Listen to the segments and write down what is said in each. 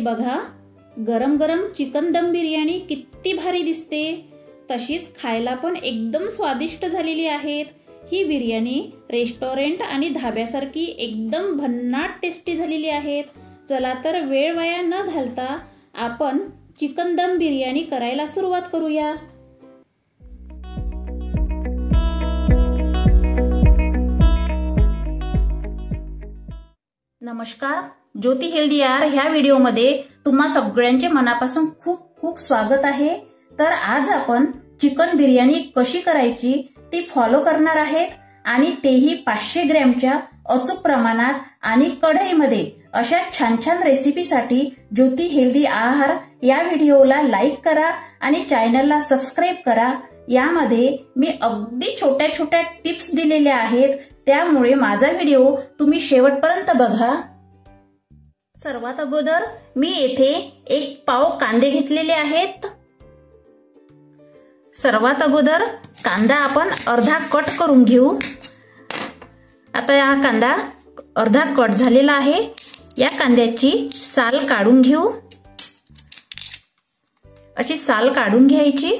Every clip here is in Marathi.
बघा, गरम गरम चिकन दम बिर्याणी किती भारी दिसते, तशीच खायला पण एकदम स्वादिष्ट झालेली आहेत। ही बिर्याणी रेस्टॉरंट आणि धाब्यासारखी एकदम भन्नाट टेस्टी झालेली आहेत। चला तर वेळ वाया न घालता आपण चिकन दम बिर्याणी करायला सुरुवात करूया। नमस्कार, ज्योती हेल्दी यार ह्या व्हिडिओमध्ये तुम्हा सगळ्यांचे मनापासून खूप खूप स्वागत आहे। तर आज आपण चिकन बिर्याणी कशी करायची ती फॉलो करणार आहेत आणि तेही 500 ग्रॅमच्या अचूक प्रमाणात आणि कढईमध्ये। अशा छान छान रेसिपीसाठी ज्योती हेल्दी आहार या व्हिडिओला लाईक करा आणि चॅनलला सबस्क्राइब करा। यामध्ये मी अगदी छोट्या छोट्या टिप्स दिलेल्या आहेत, त्यामुळे माझा व्हिडिओ तुम्ही शेवटपर्यंत बघा। सर्वात अगोदर मी येथे 1 पाव कांदे घेतलेले आहेत। सर्वात अगोदर कांदा आपण अर्धा कट करून घेऊ। आता हा कांदा अर्धा कट झालेला आहे। या कांद्याची साल काढून घेऊ। अशी साल काढून घ्यायची।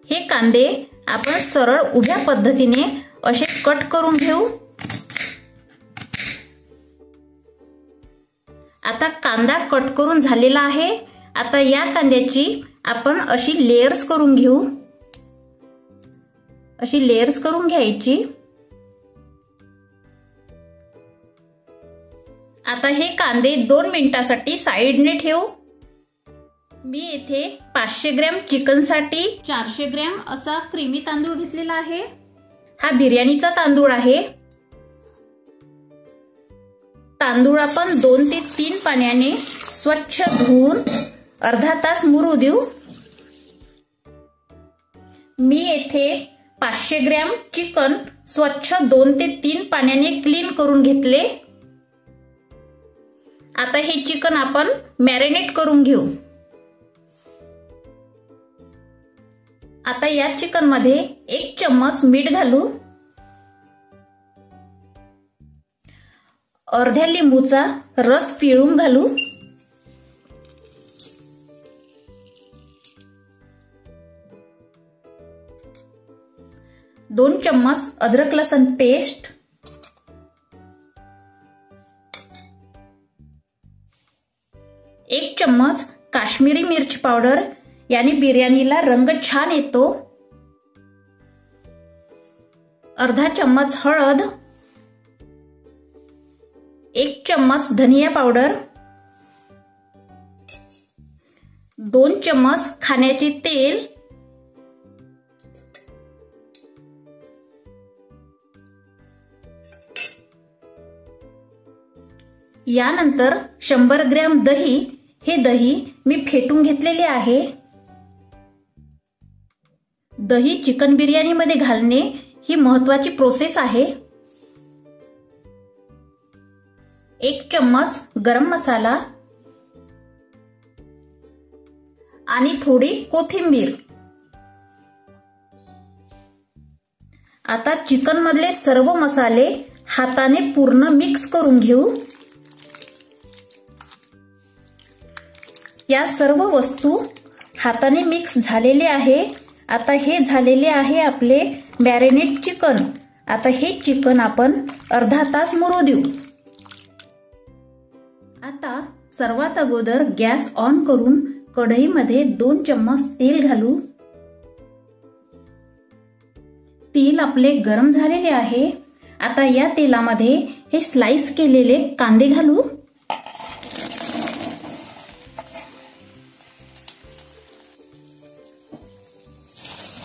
हे कांदे आपण सरळ उभ्या पद्धतीने असे कट करून घेऊ। आता कांदा कट करून झालेला आहे। आता या कांद्याची आपण अशी लेयर्स करून घेऊ। अशी लेयर्स करून घ्यायची। आता हे कांदे 2 मिनिटांसाठी साइडने ठेवू। मी येथे 500 ग्रॅम चिकन साठी 400 ग्रॅम असा क्रीमी तांदूळ घेतलेला आहे। हा बिर्याणीचा तांदूळ आहे। तांदूळ आपण 2 ते 3 पाण्याने स्वच्छ धुवून अर्धा तास मुरू देऊ। मी येथे 500 ग्रॅम चिकन स्वच्छ 2 ते 3 पाण्याने क्लीन करून घेतले। आता हे चिकन आपण मॅरिनेट करून घेऊ। आता या चिकन मध्ये 1 चम्मच मीठ घालू। अर्ध्या लिंबूचा रस पिळून घालू। दोन चम्मच अदरक लसण पेस्ट, 1 चम्मच काश्मीरी मिर्च पावडर, याने बिर्याणीला रंग छान येतो। अर्धा चम्मच हळद, 1 चम्मच धनिया पावडर, 2 चम्मच खाण्याचे तेल, यानंतर 100 ग्रॅम दही। हे दही मी फेटून घेतलेले आहे। दही चिकन बिर्याणी मध्ये घालणे ही महत्त्वाची प्रोसेस आहे। 1 चम्मच गरम मसाला आणि थोडी कोथिंबीर। आता चिकन मधले सर्व मसाले हाताने पूर्ण मिक्स करून घेऊ। या सर्व वस्तू हाताने मिक्स झालेले आहे। आता हे झालेले आहे आपले मॅरिनेट चिकन। आता हे चिकन आपण अर्धा तास मुरू देऊ। आता सर्वात अगोदर गॅस ऑन करून कढईमध्ये 2 चम्मच तेल घालू। तेल आपले गरम झालेले आहे। आता या तेलामध्ये हे स्लाइस केलेले कांदे घालू।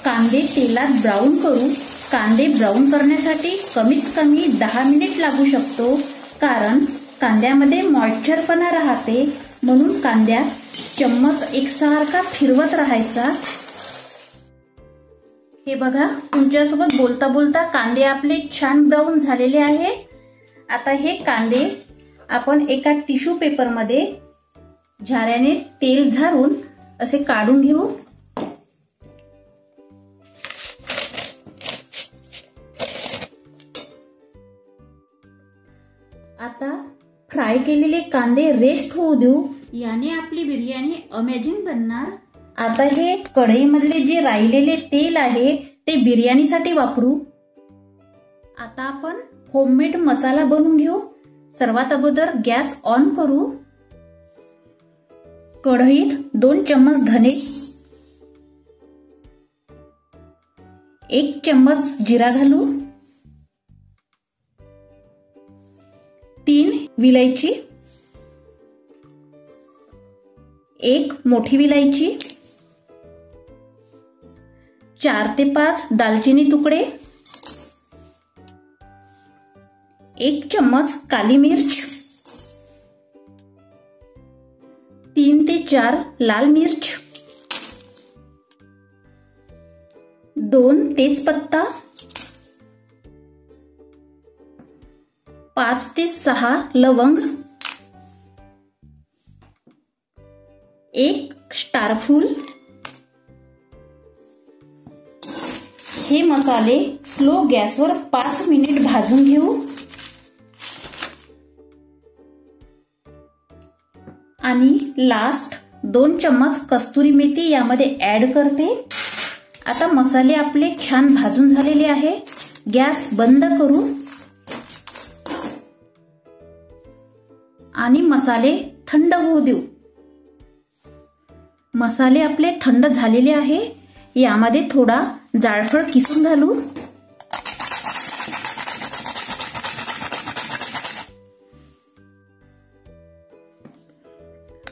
कांदे तेलात ब्राऊन करू। कांदे ब्राऊन करण्यासाठी कमीत कमी 10 मिनिट लागू शकतो, कारण कांद्यामध्ये मॉइश्चरपणा राहते, म्हणून कांद्यात चम्मच एकसारखा फिरवत राहायचा। हे बघा, तुमच्यासोबत बोलता बोलता कांदे आपले छान ब्राऊन झालेले आहे। आता हे कांदे आपण एका टिश्यू पेपर मध्ये झाऱ्याने तेल झारून असे काढून घेऊ। आता फ्राय केलेले कांदे रेस्ट होऊ देऊ. याने आपली बिर्याणी अमेझिंग बनणार. आता हे कढईमधले जे राहिलेले तेल आहे ते बिर्याणीसाठी वापरू. आता आपण होममेड मसाला बनवून घेऊ. सर्वात अगोदर गॅस ऑन करू. कढईत 2 चम्मच धने, 1 चम्मच जिरा घालू, 3 विलायची, 1 मोठी विलायची, 4 ते 5 दालचिनी तुकडे, 1 चम्मच काली मिर्च, 3 ते 4 लाल मिर्च, 2 तेजपत्ता, 5 ते 6 लवंग, 1 स्टारफूल. हे मसाले स्लो गॅसवर 5 मिनिट भाजून घेऊ. आणि लास्ट 2 चम्मच कस्तुरी मेथी यामध्ये ऍड करते. आता मसाले आपले छान भाजून झालेले आहे. गॅस बंद करू आणि मसाले थंड होऊ देऊ. मसाले आपले थंड झालेले आहे. यामध्ये थोडा जायफळ किसून घालू.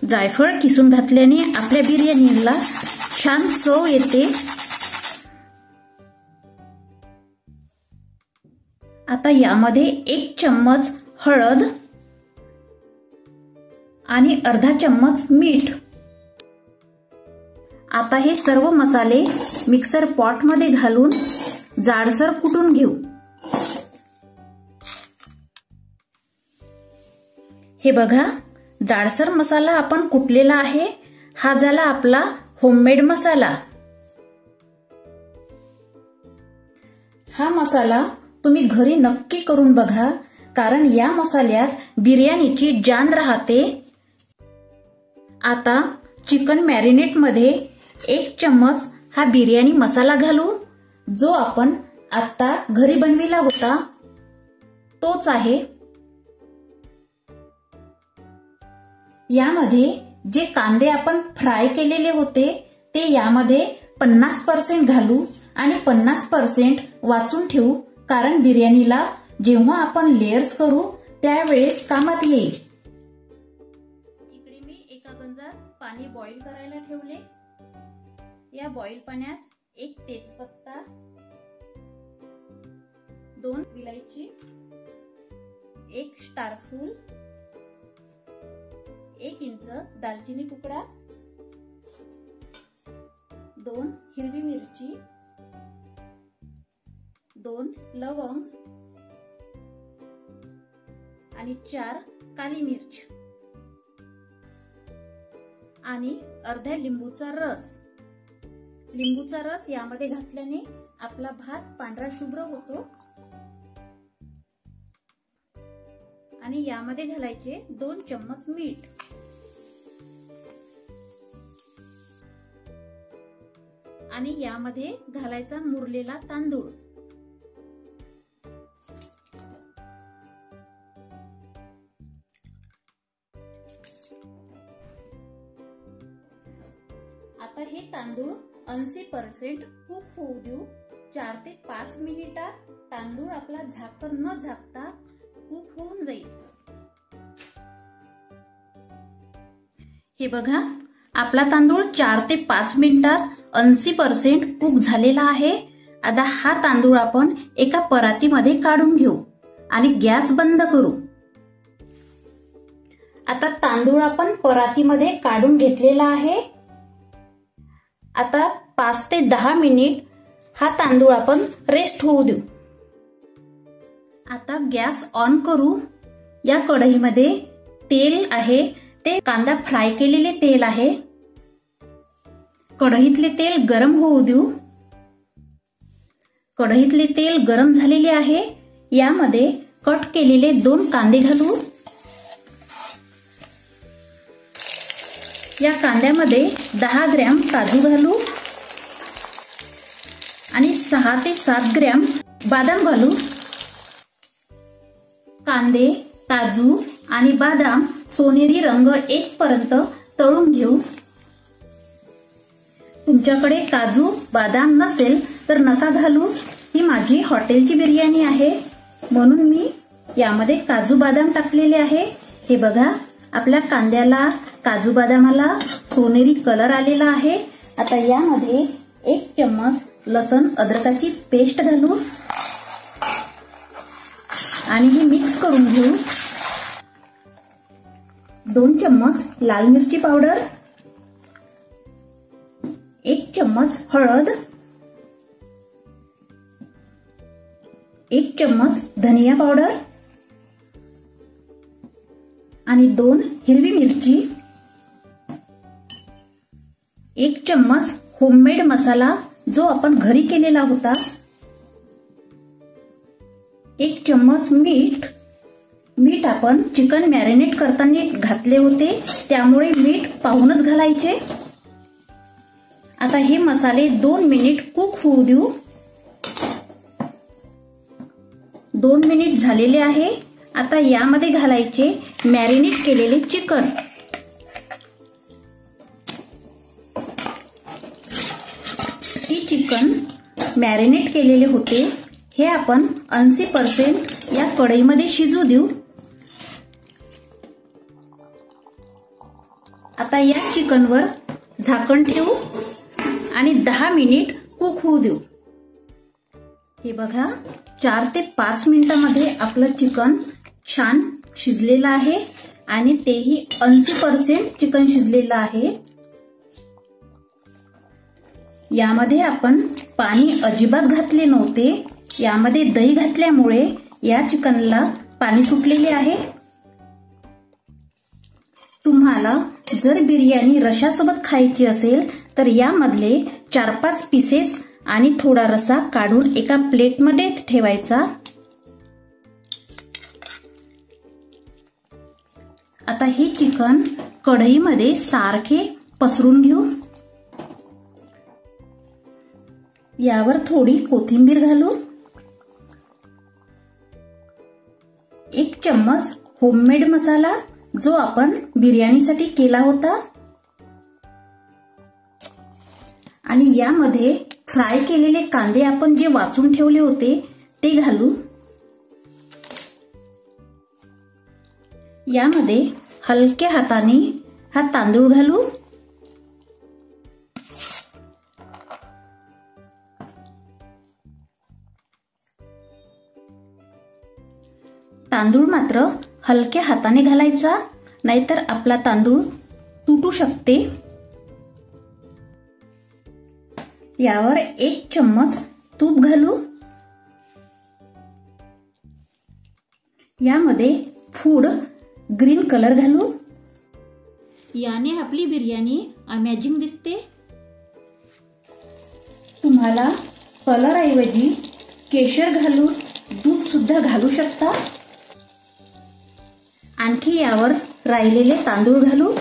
जायफळ किसून घातल्याने आपल्या बिर्याणीला छान चव येते. आता यामध्ये 1 चम्मच हळद आणि अर्धा चम्मच मीठ. आता हे सर्व मसाले मिक्सर पॉट मध्ये घालून जाडसर कुटून घेऊ. हे बघा, जाडसर मसाला आपण कुटलेला आहे. हा झाला आपला होममेड मसाला. हा मसाला तुम्ही घरी नक्की करून बघा, कारण या मसाल्यात बिर्याणीची जान राहते. आता चिकन मॅरिनेट मध्ये 1 चम्मच हा बिर्याणी मसाला घालू. जो आपण आता घरी बनविला होता तोच आहे. यामध्ये जे कांदे आपण फ्राय केलेले होते ते यामध्ये 50% घालू आणि 50% वाचून ठेवू, कारण बिर्याणीला जेव्हा आपण लेयर्स करू त्यावेळेस कामात येईल. इकडे मी एका गंजात पाणी बॉईल करायला ठेवले. या बॉईल पाण्यात 1 तेजपत्ता, 2 विलायची, 1 स्टारफूल, 1 इंच दालचिनी तुकडा, 2 हिरवी मिरची, 2 लवंग आणि 4 काली मिर्च आणि अर्ध्या लिंबूचा रस. लिंबूचा रस यामध्ये घातल्याने आपला भात पांढरा शुभ्र होतो. आणि यामध्ये घालायचे 2 चम्मच मीठ. आणि यामध्ये घालायचा मुरलेला तांदूळ. आता हे तांदूळ 80% कुक होऊ देऊ. 4 ते 5 मिनिटात तांदूळ आपला झाकण न झाकता कुक होऊन जाईल. हे बघा, आपला तांदूळ 4 ते 5 मिनिटात 80% कुक झालेला आहे. आता हा तांदूळ आपण एका परातीमध्ये काढून घेऊ आणि गॅस बंद करू. आता तांदूळ आपण परातीमध्ये काढून घेतलेला आहे. आता 5 ते 10 मिनिट हा तांदूळ आपण रेस्ट होऊ देऊ. आता गॅस ऑन करू. या कढईमध्ये तेल आहे ते कांदा फ्राय केलेले तेल आहे. कढईतले तेल गरम होऊ देऊ. कढईतले तेल गरम झालेले आहे. यामध्ये कट केलेले 2 कांदे घालू. या कांद्यामध्ये 10 ग्रॅम काजू घालू आणि 6 ते 7 ग्रॅम बदाम घालू। कांदे, काजू आणि बदाम सोनेरी रंग येईपर्यंत तळून घेऊ। तुमच्याकडे काजू बदाम नसेल तर नका घालू, ही माझी हॉटेलची बिर्याणी आहे म्हणून मी यामध्ये काजू बदाम टाकलेले आहे। हे बघा, आपल्या कांद्याला काजू बदामाला सोनेरी कलर आलेला आहे। आता यामध्ये 1 चम्मच लसण अद्रकाची पेस्ट घालू आणि ही मिक्स करून घेऊ। 2 चम्मच लाल मिरची पावडर, 1 चम्मच हळद, 1 चम्मच धनिया पावडर आणि 2 हिरवी मिरची, 1 चम्मच होममेड मसाला जो आपण घरी केलेला होता, 1 चम्मच मीठ आपण चिकन मॅरिनेट करताना घातले होते त्यामुळे मीठ पाहूनच घालायचे। आता हे मसाले 2 मिनिट कुक होऊ देऊ। 2 मिनिट झालेले आहे। आता यामध्ये घालायचे मॅरिनेट केलेले चिकन। हे चिकन मॅरिनेट केलेले होते हे आपण 80% या कढईमध्ये शिजू देऊ। आता या चिकनवर झाकण ठेवू आणि 10 मिनिट कुक होऊ देऊ। हे बघा, 4 ते 5 मिनिटांमध्ये आपलं चिकन छान शिजलेलं आहे आणि तेही 80% चिकन शिजलेलं आहे। यामध्ये आपण पाणी अजिबात घातले नव्हते, यामध्ये दही घातल्यामुळे या चिकनला पाणी सुटलेले आहे। तुम्हाला जर बिर्याणी रश्यासोबत खायची असेल तर यामधले 4-5 पीसेस आणि थोडा रसा काढून एका प्लेटमध्ये ठेवायचा। आता हे चिकन कढईमध्ये सारखे पसरून घेऊ। यावर थोडी कोथिंबीर घालू, 1 चम्मच होममेड मसाला जो आपण बिर्याणीसाठी केला होता आणि यामध्ये फ्राय केलेले कांदे आपण जे वाचून ठेवले होते ते घालू। यामध्ये हलक्या हाताने हा तांदूळ घालू। तांदूळ मात्र हलक्या हाताने घालायचा, नाहीतर आपला तांदूळ तुटू शकते। यावर 1 चम्मच तूप घालू। यामध्ये फूड ग्रीन कलर घालू। याने आपली बिर्याणी अमेजिंग दिसते। तुम्हाला कलर ऐवजी केशर घालून दूध सुद्धा घालू शकता। आणखी यावर राहिलेले तांदूळ घालू।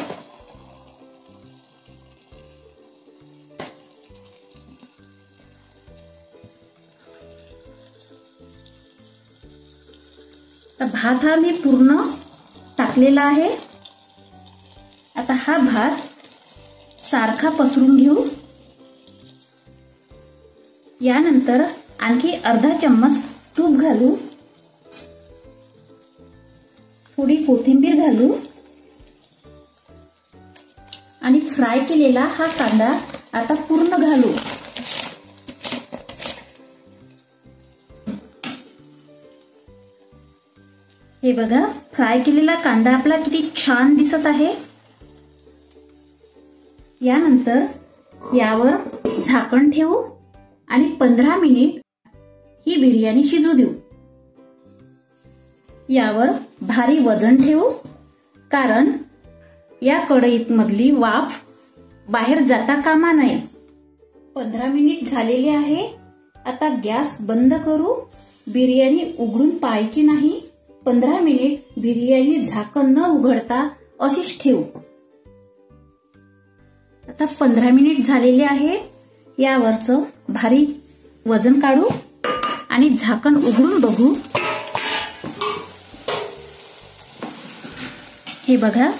भात हा मी पूर्ण टाकलेला आहे। आता हा भात सारखा पसरून घेऊ। यानंतर आणखी अर्धा चम्मच तूप घालू, थोडी कोथिंबीर घालू आणि फ्राय केलेला हा कांदा आता पूर्ण घालू। हे बघा, फ्राय केलेला कांदा आपला किती छान दिसत आहे। यानंतर यावर झाकण ठेवू आणि 15 मिनिट ही बिर्याणी शिजू देऊ। यावर भारी वजन ठेवू, कारण या कढईत मधली वाफ बाहेर जाता कामा नये। 15 मिनिट झालेले आहे। आता गॅस बंद करू। बिर्याणी उघडून पाहायची नाही। 15 मिनिट बिर्याणी झाकण न उघडता अशीच ठेवू। आता 15 मिनिट झालेले आहे. यावरचं भारी वजन काढू आणि झाकण उघडून बघू. हे बघा,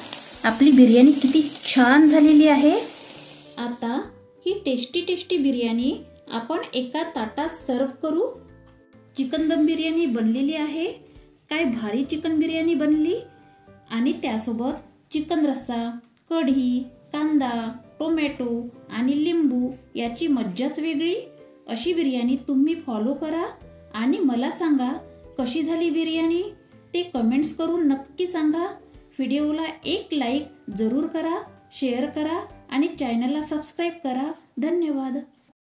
आपली बिर्याणी किती छान झालेली आहे. आता ही टेस्टी बिर्याणी आपण एका ताटात सर्व करू. चिकन दम बिर्याणी बनलेली आहे. काय भारी चिकन बिर्याणी बनली. आणि त्यासोबत चिकन रस्सा, कढी, कांदा, टोमॅटो आणि लिंबू याची मज्जाच वेगळी. अशी बिर्याणी तुम्ही फॉलो करा आणि मला सांगा कशी झाली बिर्याणी ते कमेंट्स करून नक्की सांगा. व्हिडिओला एक लाईक जरूर करा, शेअर करा आणि चॅनलला सबस्क्राईब करा. धन्यवाद.